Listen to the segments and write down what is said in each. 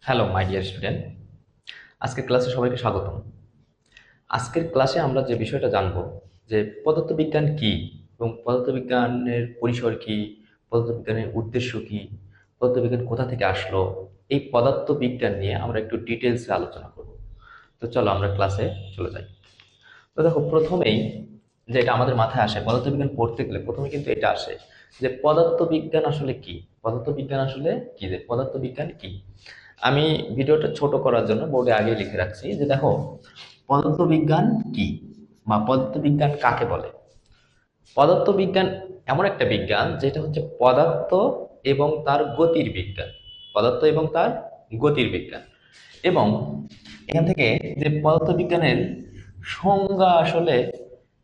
Hello my dear student, আজকের ক্লাসে সবাইকে স্বাগতম। আজকের ক্লাসে আমরা যে বিষয়টা জানব যে পদার্থবিজ্ঞান কি এবং পদার্থবিজ্ঞানের পরিসর কি, পদার্থবিজ্ঞানের উদ্দেশ্য কি, পদার্থবিজ্ঞান কোথা থেকে আসলো, এই পদার্থবিজ্ঞান নিয়ে আমরা একটু ডিটেলসে আলোচনা করব। তো চলো আমরা ক্লাসে চলে যাই। তো দেখো, প্রথমেই যেটা আমাদের মাথায় আসে পদার্থবিজ্ঞান পড়তে গেলে প্রথমে কিন্তু এটা আসে যে পদার্থবিজ্ঞান আসলে কি। পদার্থবিজ্ঞান আসলে কি, যে পদার্থবিজ্ঞান কি। আমি ভিডিওটা ছোট করার জন্য বোর্ডে আগে লিখে রাখছি যে দেখো, পদার্থবিজ্ঞান কি বা পদার্থবিজ্ঞান কাকে বলে। পদার্থবিজ্ঞান এমন একটা বিজ্ঞান যেটা হচ্ছে পদার্থ এবং তার গতির বিজ্ঞান। পদার্থ এবং তার গতির বিজ্ঞান। এবং এখান থেকে যে পদার্থবিজ্ঞানের সংজ্ঞা আসলে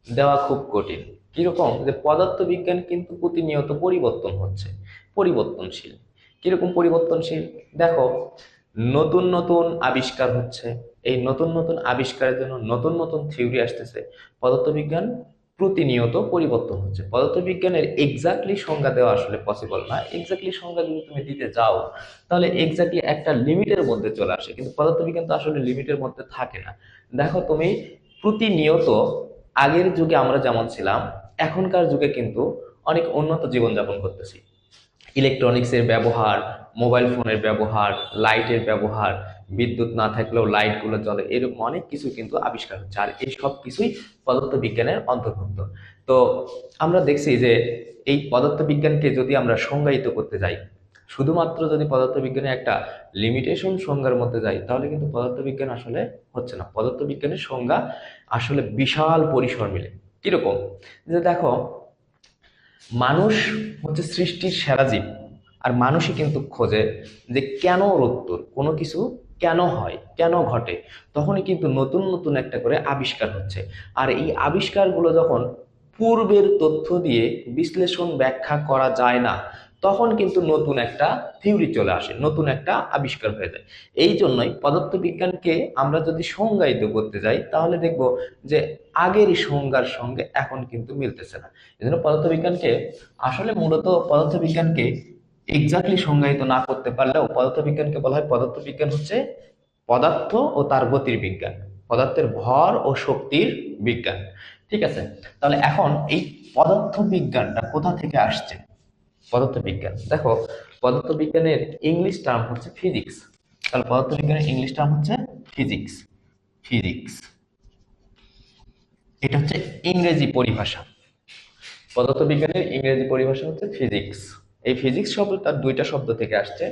দেওয়া খুব কঠিন। কিরকম, যে পদার্থবিজ্ঞান কিন্তু প্রতিনিয়ত পরিবর্তন হচ্ছে, পরিবর্তনশীল। কিরকম পরিবর্তনশীল? দেখো, নতুন নতুন আবিষ্কার হচ্ছে, এই নতুন নতুন আবিষ্কারের জন্য নতুন নতুন থিওরি আসতেছে। পদার্থবিজ্ঞান প্রতিনিয়ত পরিবর্তন হচ্ছে। পদার্থবিজ্ঞানের এক্স্যাক্টলি সংজ্ঞা দেওয়া আসলে পসিবল না। এক্স্যাক্টলি সংজ্ঞা যদি তুমি দিতে যাও তাহলে এক্স্যাক্টলি একটা লিমিটের মধ্যে চলে আসে, কিন্তু পদার্থবিজ্ঞান তো আসলে লিমিটের মধ্যে থাকে না। দেখো তুমি, প্রতিনিয়ত আগের যুগে আমরা যেমন ছিলাম, এখনকার যুগে কিন্তু অনেক উন্নত জীবনযাপন করতেছি। ইলেকট্রনিক্সের ব্যবহার, মোবাইল ফোনের ব্যবহার, লাইটের ব্যবহার, বিদ্যুৎ না থাকলেও লাইটগুলো জ্বলে, এরকম অনেক কিছু কিন্তু আবিষ্কার হচ্ছে, আর এই সব কিছুই পদার্থবিজ্ঞানের অন্তর্ভুক্ত। তো আমরা দেখছি যে এই পদার্থবিজ্ঞানকে যদি আমরা সংজ্ঞায়িত করতে যাই, শুধুমাত্র যদি পদার্থবিজ্ঞানের একটা লিমিটেশন সংজ্ঞার মধ্যে যাই, তাহলে কিন্তু পদার্থবিজ্ঞান আসলে হচ্ছে না। পদার্থবিজ্ঞানের সংজ্ঞা আসলে বিশাল পরিসর মিলে। কিরকম, যে দেখো, মানুষ হচ্ছে সৃষ্টির সেরা জীব। আর মানুষই কিন্তু খোঁজে যে কেন উত্তর, কোনো কিছু কেন হয়, কেন ঘটে। তখনই কিন্তু নতুন নতুন একটা করে আবিষ্কার হচ্ছে। আর এই আবিষ্কারগুলো যখন পূর্বের তথ্য দিয়ে বিশ্লেষণ ব্যাখ্যা করা যায় না, তখন কিন্তু নতুন একটা থিওরি চলে আসে, নতুন একটা আবিষ্কার হয়ে যায়। এই জন্যই পদার্থবিজ্ঞানকে আমরা যদি সংজ্ঞায়িত করতে যাই, তাহলে দেখব যে আগের সংজ্ঞার সঙ্গে এখন কিন্তু মিলতেছে না। এই জন্য পদার্থবিজ্ঞানকে আসলে মূলত পদার্থবিজ্ঞানকে এক্স্যাক্টলি সংজ্ঞায়িত না করতে পারলেও পদার্থবিজ্ঞানকে বলা হয় পদার্থবিজ্ঞান হচ্ছে পদার্থ ও তার গতির বিজ্ঞান, পদার্থের ভর ও শক্তির বিজ্ঞান। ঠিক আছে, তাহলে এখন এই পদার্থবিজ্ঞানটা কোথা থেকে আসছে। পদার্থবিজ্ঞান দেখো, পদার্থবিজ্ঞানের ইংলিশ টার্ম হচ্ছে ফিজিক্স। তাহলে পদার্থবিজ্ঞানের ইংলিশ টার্ম হচ্ছে ফিজিক্স। ফিজিক্স, এটা হচ্ছে ইংরেজি পরিভাষা। পদার্থবিজ্ঞানের ইংরেজি পরিভাষা হচ্ছে ফিজিক্স। এই ফিজিক্স শব্দ তার দুইটা শব্দ থেকে আসছে।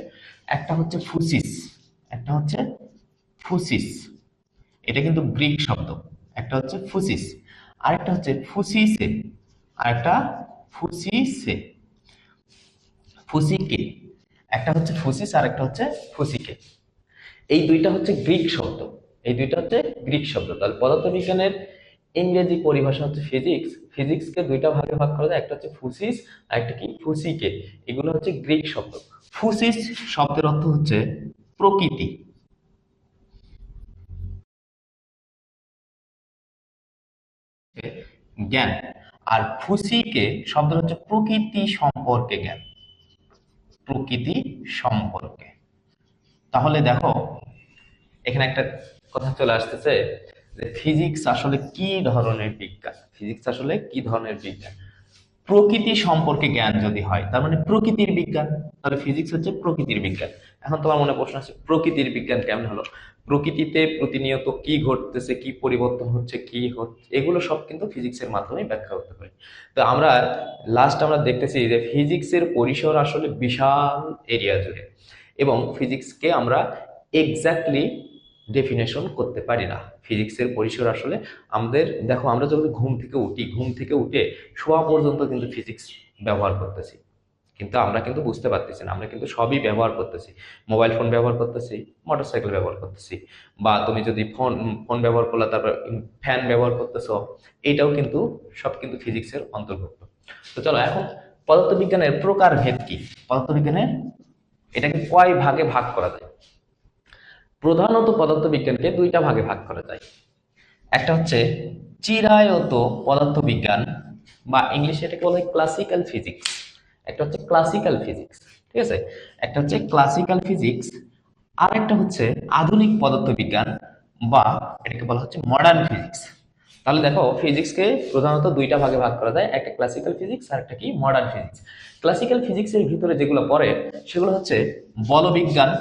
একটা হচ্ছে ফুসিস, একটা হচ্ছে ফুসিস। এটা কিন্তু গ্রিক শব্দ। একটা হচ্ছে ফুসিস, আরেকটা হচ্ছে ফুসিসে, আরেকটা ফুসিসে, ফুসিকে। একটা হচ্ছে ফুসিস আর একটা হচ্ছে ফুসিকে। এই দুইটা হচ্ছে গ্রিক শব্দ। এই দুইটা হচ্ছে গ্রিক শব্দ। তাহলে পদার্থবিজ্ঞানের ইংরেজি পরিভাষা হচ্ছে ফিজিক্স। ফিজিক্সকে দুইটা ভাগে ভাগ করা যায়, একটা হচ্ছে ফুসিস আর একটা কি ফুসিকে। এগুলো হচ্ছে গ্রিক শব্দ। ফুসিস শব্দের অর্থ হচ্ছে প্রকৃতি, জ্ঞান। আর ফুসিকে শব্দ হচ্ছে প্রকৃতি সম্পর্কে জ্ঞান, প্রকৃতি সম্পর্কে। তাহলে দেখো, এখানে একটা কথা চলে আসতেছে যে ফিজিক্স আসলে কি ধরনের বিজ্ঞান। ফিজিক্স আসলে কি ধরনের বিজ্ঞান? প্রকৃতি সম্পর্কে জ্ঞান যদি হয়, তার মানে প্রকৃতির বিজ্ঞান। তাহলে ফিজিক্স হচ্ছে প্রকৃতির বিজ্ঞান। এখন তোমার মনে প্রশ্ন আছে, প্রকৃতির বিজ্ঞান কেমন হলো? প্রকৃতিতে প্রতিনিয়ত কি ঘটতেছে, কি পরিবর্তন হচ্ছে, কি হচ্ছে, এগুলো সব কিন্তু ফিজিক্সের মাধ্যমে ব্যাখ্যা করতে পারি। তো আমরা আমরা দেখতেছি যে ফিজিক্সের পরিসর আসলে বিশাল এরিয়া জুড়ে, এবং ফিজিক্সকে আমরা এক্স্যাক্টলি ডেফিনেশন করতে পারি না। ফিজিক্সের পরিসর আসলে আমাদের, দেখো আমরা যখন ঘুম থেকে উঠি, ঘুম থেকে উঠে শোয়া পর্যন্ত কিন্তু ফিজিক্স ব্যবহার করতেছি, কিন্তু আমরা কিন্তু বুঝতে পারতেছি না। আমরা কিন্তু সবই ব্যবহার করতেছি, মোবাইল ফোন ব্যবহার করতেছি, মোটরসাইকেল ব্যবহার করতেছি, বা তুমি যদি ফোন ফোন ব্যবহার করলে তারপর ফ্যান ব্যবহার করতেছো, এটাও কিন্তু সব কিন্তু ফিজিক্সের অন্তর্ভুক্ত। তো চলো এখন পদার্থবিজ্ঞানের প্রকারভেদ কি। পদার্থবিজ্ঞানের এটাকে কয় ভাগে ভাগ করা যায়? প্রধানত পদার্থবিজ্ঞানকে দুইটা ভাগে ভাগ করা যায়। একটা হচ্ছে চিরায়ত পদার্থবিজ্ঞান, বা ইংলিশে এটাকে বলা হয় ক্লাসিক্যাল ফিজিক্স। একটা হচ্ছে ক্লাসিক্যাল ফিজিক্স। ঠিক আছে, একটা হচ্ছে ক্লাসিক্যাল ফিজিক্স, আর একটা হচ্ছে আধুনিক পদার্থবিজ্ঞান, বা এটাকে বলা হচ্ছে মডার্ন ফিজিক্স। তাহলে দেখো, ফিজিক্সকে প্রধানত দুইটা ভাগে ভাগ করা যায়, একটা ক্লাসিক্যাল ফিজিক্স আর একটা কি মডার্ন ফিজিক্স। ক্লাসিক্যাল ফিজিক্সের ভিতরে যেগুলো পড়ে সেগুলো হচ্ছে বলবিজ্ঞান,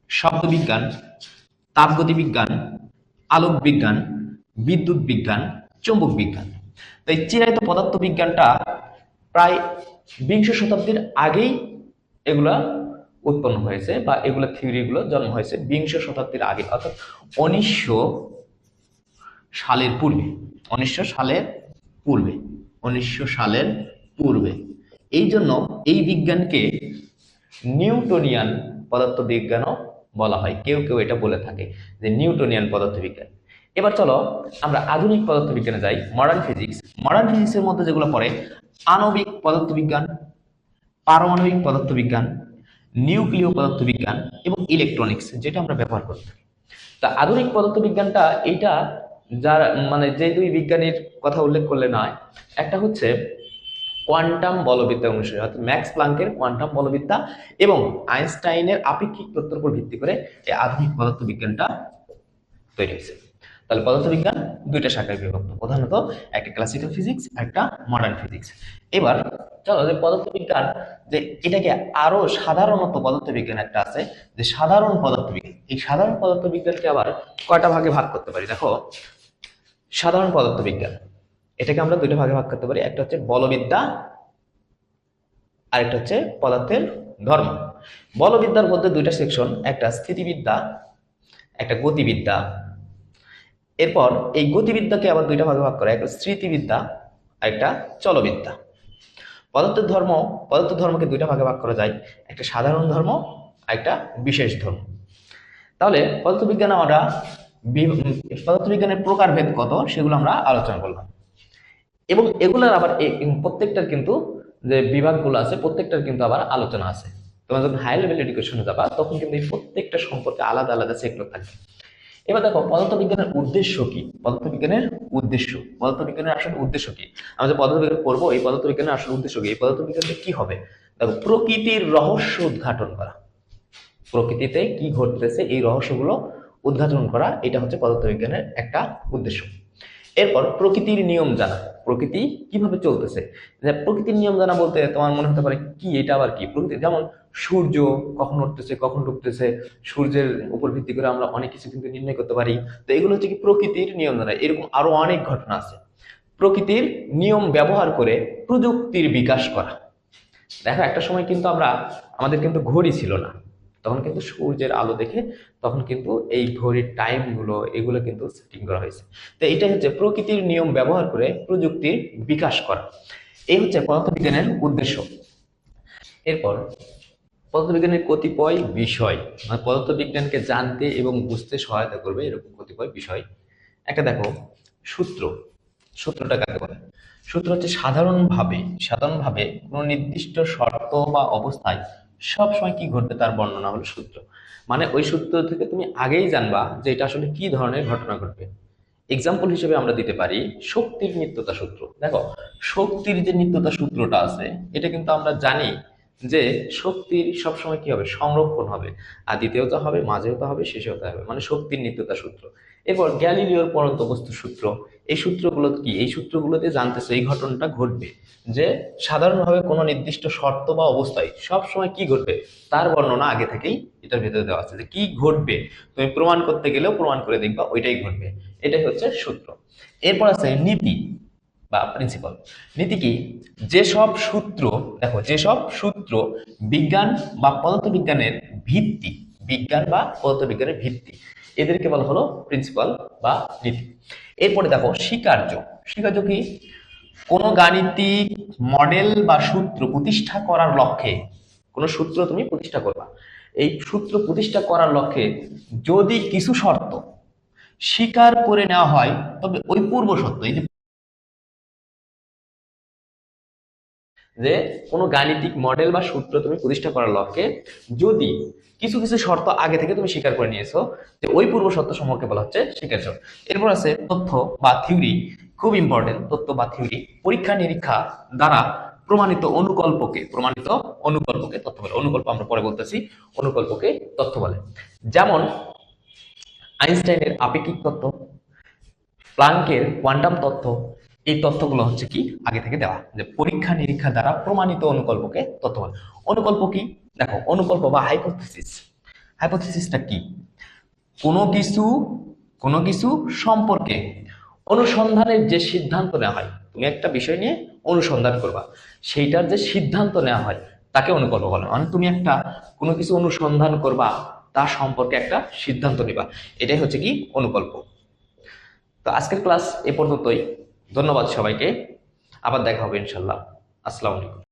শব্দবিজ্ঞান, তাপগতিবিজ্ঞান, আলোক বিজ্ঞান, বিদ্যুৎ বিজ্ঞান, চৌম্বক বিজ্ঞান। তো এই চিরায়ত পদার্থবিজ্ঞানটা প্রায় বিংশ শতাব্দীর আগেই এগুলা উৎপন্ন হয়েছে, বা এগুলা থিওরিগুলো জন্ম হয়েছে বিংশ শতাব্দীর আগে, অর্থাৎ 1900 সালের পূর্বে। 1900 সালের পূর্বে, 1900 সালের পূর্বে। এই জন্য এই বিজ্ঞানকে নিউটনিয়ান পদার্থবিজ্ঞানও বলা হয়, কেউ কেউ এটা বলে থাকে যে নিউটনিয়ান পদার্থবিজ্ঞান। এবার চলো আমরা আধুনিক পদার্থবিজ্ঞানে যাই, মডার্ন ফিজিক্স। মডার্ন ফিজিক্সের মধ্যে যেগুলো পড়ে আণবিক পদার্থবিজ্ঞান, পারমাণবিক পদার্থবিজ্ঞান, নিউক্লিয় পদার্থবিজ্ঞান এবং ইলেকট্রনিক্স, যেটা আমরা ব্যবহার করি। তা আধুনিক পদার্থবিজ্ঞানটা এইটা, যার মানে যে দুই বিজ্ঞানীর কথা উল্লেখ করলে নয়, একটা হচ্ছে কোয়ান্টাম বলবিদ্যা অনুসারে, অর্থাৎ ম্যাক্স প্লাঙ্কের কোয়ান্টাম বলবিদ্যা এবং আইনস্টাইনের আপেক্ষিক তত্ত্বের উপর ভিত্তি করে এই আধুনিক পদার্থবিজ্ঞানটা তৈরি হয়েছে। তাহলে পদার্থবিজ্ঞান দুইটা শাখায় বিভক্ত, প্রধানত একটা ক্লাসিক্যাল ফিজিক্স, একটা মডার্ন ফিজিক্স। এবার চলো যে পদার্থবিজ্ঞান, যে এটাকে আরো সাধারণত পদার্থবিজ্ঞান একটা আছে যে সাধারণ পদার্থবিজ্ঞান। এই সাধারণ পদার্থবিজ্ঞানকে আবার কয়টা ভাগে ভাগ করতে পারি দেখো। সাধারণ পদার্থবিজ্ঞান এটাকে আমরা দুইটা ভাগে ভাগ করতে পারি, একটা হচ্ছে বলবিদ্যা, আরেকটা হচ্ছে পদার্থের ধর্ম। বলবিদ্যার মধ্যে দুইটা সেকশন, একটা স্থিতিবিদ্যা, একটা গতিবিদ্যা। এরপর এই গতিবিদ্যাকে আবার দুইটা ভাগে ভাগ করা, একটা স্মৃতিবিদ্যা আর একটা চলবিদ্যা। পদার্থের ধর্ম, পদার্থ ধর্মকে দুইটা ভাগে ভাগ করা যায়, একটা সাধারণ ধর্ম আর একটা বিশেষ ধর্ম। তাহলে পদার্থবিজ্ঞান আমরা পদার্থবিজ্ঞানের প্রকারভেদ কত সেগুলো আমরা আলোচনা করলাম, এবং এগুলোর আবার প্রত্যেকটার কিন্তু যে বিভাগগুলো আছে প্রত্যেকটার কিন্তু আবার আলোচনা আছে। তোমরা যখন হাই লেভেল এডুকেশনে যাবা তখন কিন্তু এই প্রত্যেকটা সম্পর্কে আলাদা আলাদা সেক্টর থাকবে। এবার দেখো পদার্থবিজ্ঞানের উদ্দেশ্য কি, পদার্থবিজ্ঞানের উদ্দেশ্য, পদার্থবিজ্ঞানের আসল উদ্দেশ্য কি। আমরা যে পদার্থবিজ্ঞান পড়বো, এই পদার্থবিজ্ঞানের আসল উদ্দেশ্য কি, এই পদার্থবিজ্ঞানটা কি হবে। দেখো, প্রকৃতির রহস্য উদ্ঘাটন করা, প্রকৃতিতে কি ঘটতেছে এই রহস্যগুলো উদ্ঘাটন করা, এটা হচ্ছে পদার্থবিজ্ঞানের একটা উদ্দেশ্য। এরপর প্রকৃতির নিয়ম জানা, প্রকৃতি কিভাবে চলতেছে। প্রকৃতির নিয়ম জানা বলতে তোমার মনে হতে পারে কি এটা আবার কি, প্রকৃতি যেমন সূর্য কখন উঠতেছে কখন ডুবতেছে, সূর্যের উপর ভিত্তি করে আমরা অনেক কিছু কিন্তু নির্ণয় করতে পারি। তো এগুলো হচ্ছে কি প্রকৃতির নিয়ম জানা। এরকম আরো অনেক ঘটনা আছে। প্রকৃতির নিয়ম ব্যবহার করে প্রযুক্তির বিকাশ করা। দেখো, একটা সময় কিন্তু আমাদের কিন্তু ঘড়ি ছিল না, তখন কিন্তু সূর্যের আলো দেখে তখন কিন্তু এই ঘড়ির টাইম গুলো এগুলো কিন্তু সেটিং করা হয়েছে। তো এটাই হচ্ছে প্রকৃতির নিয়ম ব্যবহার করে প্রযুক্তির বিকাশ করা, এই হচ্ছে পদার্থবিজ্ঞানের উদ্দেশ্য। এরপর পদার্থবিজ্ঞানের কতিপয় বিষয়, মানে পদার্থবিজ্ঞানকে জানতে এবং বুঝতে সহায়তা করবে এরকম কতিপয় বিষয়। একটা দেখো, সূত্র। সূত্রটা কাকে বলে? সূত্র হচ্ছে সাধারণভাবে কোনো নির্দিষ্ট শর্ত বা অবস্থায় সবসময় কি ঘটবে তার বর্ণনা হলো সূত্র। মানে ওই সূত্র থেকে তুমি আগেই জানবা যে এটা আসলে কি ধরনের ঘটনা ঘটবে। এক্সাম্পল হিসেবে আমরা দিতে পারি শক্তির নিত্যতা সূত্র। দেখো, শক্তির যে নিত্যতা সূত্রটা আছে, এটা কিন্তু আমরা জানি যে শক্তির সবসময় কি হবে, সংরক্ষণ হবে, আর দ্বিতীয়ত হবে, মাঝেও তো হবে, শেষেও তো হবে, মানে শক্তির নিত্যতা সূত্র। এরপর গ্যালিলিওর পরন্ত বস্তু সূত্র। এই সূত্রগুলো কি, এই সূত্রগুলোতে জানতেছে এই ঘটনাটা ঘটবে, যে সাধারণভাবে কোনো নির্দিষ্ট শর্ত বা অবস্থায় সবসময় কি ঘটবে তার বর্ণনা আগে থেকেই এটার ভেতরে দেওয়া আছে, যে কি ঘটবে তুমি প্রমাণ করতে গেলেও প্রমাণ করে দেখবা ওইটাই ঘটবে। এটাই হচ্ছে সূত্র। এরপর আছে নীতি বা প্রিন্সিপাল। নীতি কি? যেসব সূত্র, দেখো যেসব সূত্র বিজ্ঞান বা পদার্থবিজ্ঞানের ভিত্তি, বিজ্ঞান বা পদার্থবিজ্ঞানের ভিত্তি, এদেরকে বলা হলো প্রিন্সিপাল বা নীতি। এরপরে দেখো স্বীকার্য। স্বীকার্য কি? কোনো গাণিতিক মডেল বা সূত্র প্রতিষ্ঠা করার লক্ষ্যে, কোনো সূত্র তুমি প্রতিষ্ঠা করবা, এই সূত্র প্রতিষ্ঠা করার লক্ষ্যে যদি কিছু শর্ত স্বীকার করে নেওয়া হয়, তবে ওই পূর্ব শর্ত, এই যে কোনো গাণিতিক মডেল বা সূত্র তুমি প্রতিষ্ঠা করার লক্ষ্যে যদি কিছু কিছু শর্ত আগে থেকে তুমি স্বীকার করে নিয়েছো, যে ওই পূর্ব শর্ত সম্পর্কে বলা হচ্ছে স্বীকার্য। এরপর আছে তথ্য বা থিওরি। খুব ইম্পর্টেন্ট, তথ্য বা থিওরি পরীক্ষা নিরীক্ষা দ্বারা প্রমাণিত অনুকল্পকে তথ্য বলে। অনুকল্প আমরা পরে বলতেছি, অনুকল্পকে তথ্য বলে। যেমন আইনস্টাইনের আপেক্ষিক তত্ত্ব, প্লাঙ্কের কোয়ান্টাম তত্ত্ব, এই তথ্যগুলো হচ্ছে কি আগে থেকে দেওয়া, যে পরীক্ষা নিরীক্ষা দ্বারা প্রমাণিত অনুকল্পকে তথ্য বলে। অনুকল্প কি? দেখো, অনুকল্প বা হাইপোথিসিসটা কি? কোনো কিছু সম্পর্কে অনুসন্ধানের যে সিদ্ধান্ত নেওয়া হয়, তুমি একটা বিষয় নিয়ে অনুসন্ধান করবা, সেইটার যে সিদ্ধান্ত নেওয়া হয় তাকে অনুকল্প বলে। মানে তুমি একটা কোনো কিছু অনুসন্ধান করবা, তার সম্পর্কে একটা সিদ্ধান্ত নিবা, এটাই হচ্ছে কি অনুকল্প। তো আজকের ক্লাস এ পর্যন্তই। ধন্যবাদ সবাইকে, আবার দেখা হবে ইনশাল্লাহ। আসসালামু আলাইকুম।